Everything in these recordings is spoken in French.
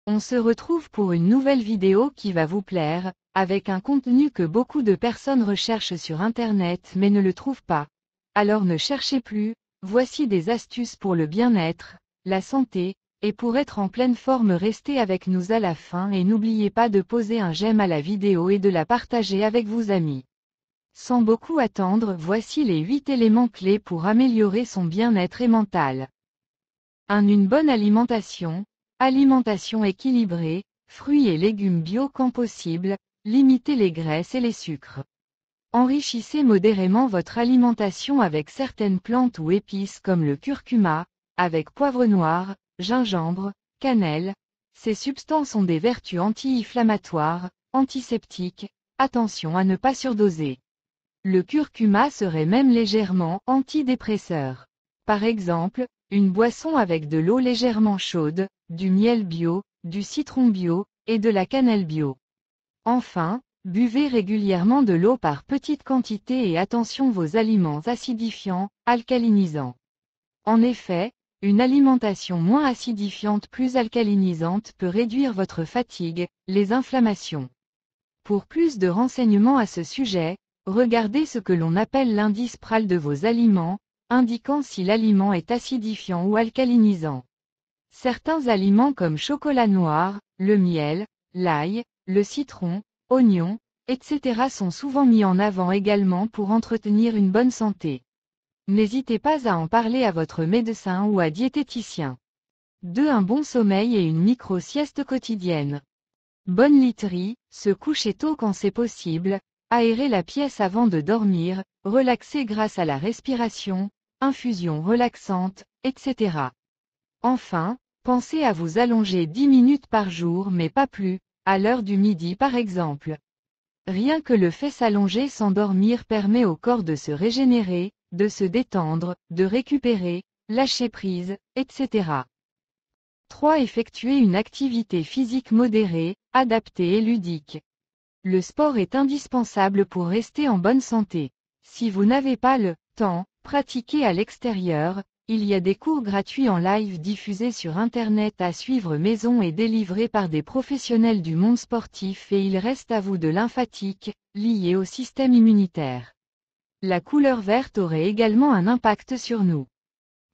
On se retrouve pour une nouvelle vidéo qui va vous plaire, avec un contenu que beaucoup de personnes recherchent sur Internet mais ne le trouvent pas. Alors ne cherchez plus, voici des astuces pour le bien-être, la santé, et pour être en pleine forme restez avec nous à la fin et n'oubliez pas de poser un j'aime à la vidéo et de la partager avec vos amis. Sans beaucoup attendre, voici les 8 éléments clés pour améliorer son bien-être et mental. Une bonne alimentation. Alimentation équilibrée, fruits et légumes bio quand possible, limitez les graisses et les sucres. Enrichissez modérément votre alimentation avec certaines plantes ou épices comme le curcuma, avec poivre noir, gingembre, cannelle. Ces substances ont des vertus anti-inflammatoires, antiseptiques, attention à ne pas surdoser. Le curcuma serait même légèrement antidépresseur. Par exemple, une boisson avec de l'eau légèrement chaude, du miel bio, du citron bio, et de la cannelle bio. Enfin, buvez régulièrement de l'eau par petites quantités et attention vos aliments acidifiants, alcalinisants. En effet, une alimentation moins acidifiante plus alcalinisante peut réduire votre fatigue, les inflammations. Pour plus de renseignements à ce sujet, regardez ce que l'on appelle l'indice PRAL de vos aliments, indiquant si l'aliment est acidifiant ou alcalinisant. Certains aliments comme chocolat noir, le miel, l'ail, le citron, oignons, etc. sont souvent mis en avant également pour entretenir une bonne santé. N'hésitez pas à en parler à votre médecin ou à diététicien. 2. Un bon sommeil et une micro-sieste quotidienne. Bonne literie, se coucher tôt quand c'est possible, aérer la pièce avant de dormir, relaxer grâce à la respiration, infusion relaxante, etc. Enfin, pensez à vous allonger 10 minutes par jour mais pas plus, à l'heure du midi par exemple. Rien que le fait s'allonger sans dormir permet au corps de se régénérer, de se détendre, de récupérer, lâcher prise, etc. 3. Effectuer une activité physique modérée, adaptée et ludique. Le sport est indispensable pour rester en bonne santé. Si vous n'avez pas le temps, pratiquez à l'extérieur. Il y a des cours gratuits en live diffusés sur Internet à suivre maison et délivrés par des professionnels du monde sportif et il reste à vous de lymphatique, lié au système immunitaire. La couleur verte aurait également un impact sur nous.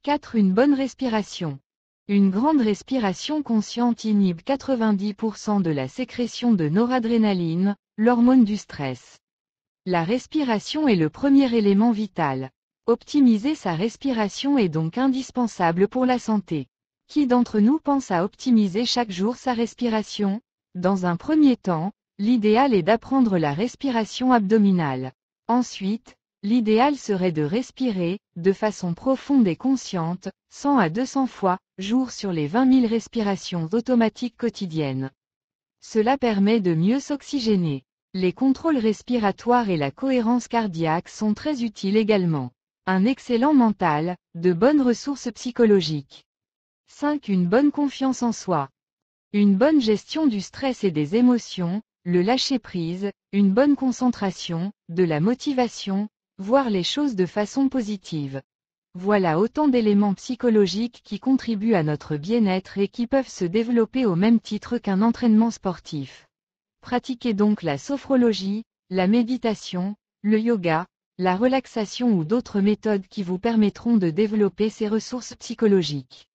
4. Une bonne respiration. Une grande respiration consciente inhibe 90% de la sécrétion de noradrénaline, l'hormone du stress. La respiration est le premier élément vital. Optimiser sa respiration est donc indispensable pour la santé. Qui d'entre nous pense à optimiser chaque jour sa respiration? Dans un premier temps, l'idéal est d'apprendre la respiration abdominale. Ensuite, l'idéal serait de respirer, de façon profonde et consciente, 100 à 200 fois, jour sur les 20 000 respirations automatiques quotidiennes. Cela permet de mieux s'oxygéner. Les contrôles respiratoires et la cohérence cardiaque sont très utiles également. Un excellent mental, de bonnes ressources psychologiques. 5. Une bonne confiance en soi. Une bonne gestion du stress et des émotions, le lâcher-prise, une bonne concentration, de la motivation, voir les choses de façon positive. Voilà autant d'éléments psychologiques qui contribuent à notre bien-être et qui peuvent se développer au même titre qu'un entraînement sportif. Pratiquez donc la sophrologie, la méditation, le yoga, la relaxation ou d'autres méthodes qui vous permettront de développer ces ressources psychologiques.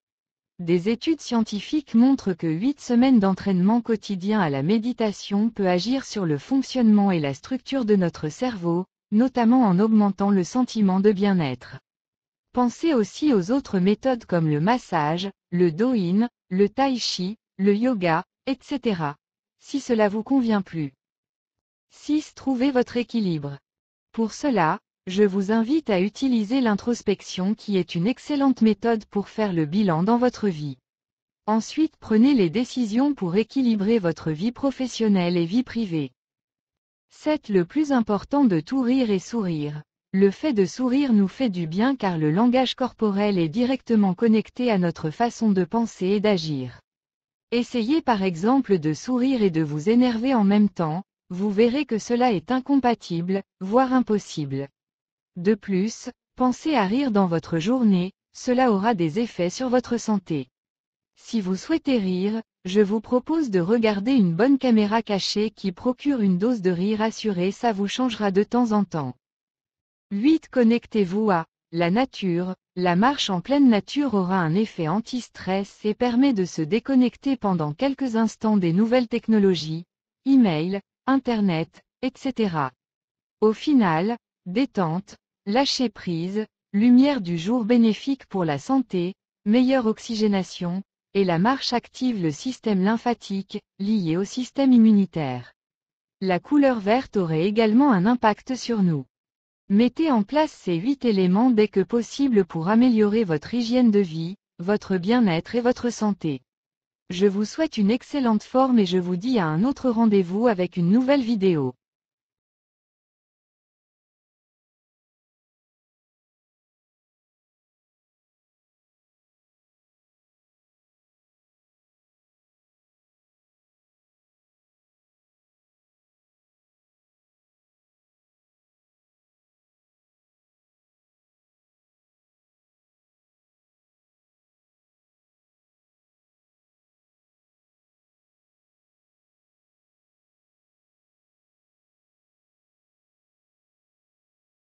Des études scientifiques montrent que 8 semaines d'entraînement quotidien à la méditation peut agir sur le fonctionnement et la structure de notre cerveau, notamment en augmentant le sentiment de bien-être. Pensez aussi aux autres méthodes comme le massage, le do-in, le tai chi, le yoga, etc. si cela vous convient plus. 6. Trouvez votre équilibre. Pour cela, je vous invite à utiliser l'introspection qui est une excellente méthode pour faire le bilan dans votre vie. Ensuite, prenez les décisions pour équilibrer votre vie professionnelle et vie privée. 7. Le plus important de tout rire et sourire. Le fait de sourire nous fait du bien car le langage corporel est directement connecté à notre façon de penser et d'agir. Essayez par exemple de sourire et de vous énerver en même temps, vous verrez que cela est incompatible, voire impossible. De plus, pensez à rire dans votre journée, cela aura des effets sur votre santé. Si vous souhaitez rire, je vous propose de regarder une bonne caméra cachée qui procure une dose de rire assurée, ça vous changera de temps en temps. 8. Connectez-vous à la nature. La marche en pleine nature aura un effet anti-stress et permet de se déconnecter pendant quelques instants des nouvelles technologies, email, internet, etc. Au final, détente, lâcher prise, lumière du jour bénéfique pour la santé, meilleure oxygénation, et la marche active le système lymphatique, lié au système immunitaire. La couleur verte aurait également un impact sur nous. Mettez en place ces 8 éléments dès que possible pour améliorer votre hygiène de vie, votre bien-être et votre santé. Je vous souhaite une excellente forme et je vous dis à un autre rendez-vous avec une nouvelle vidéo.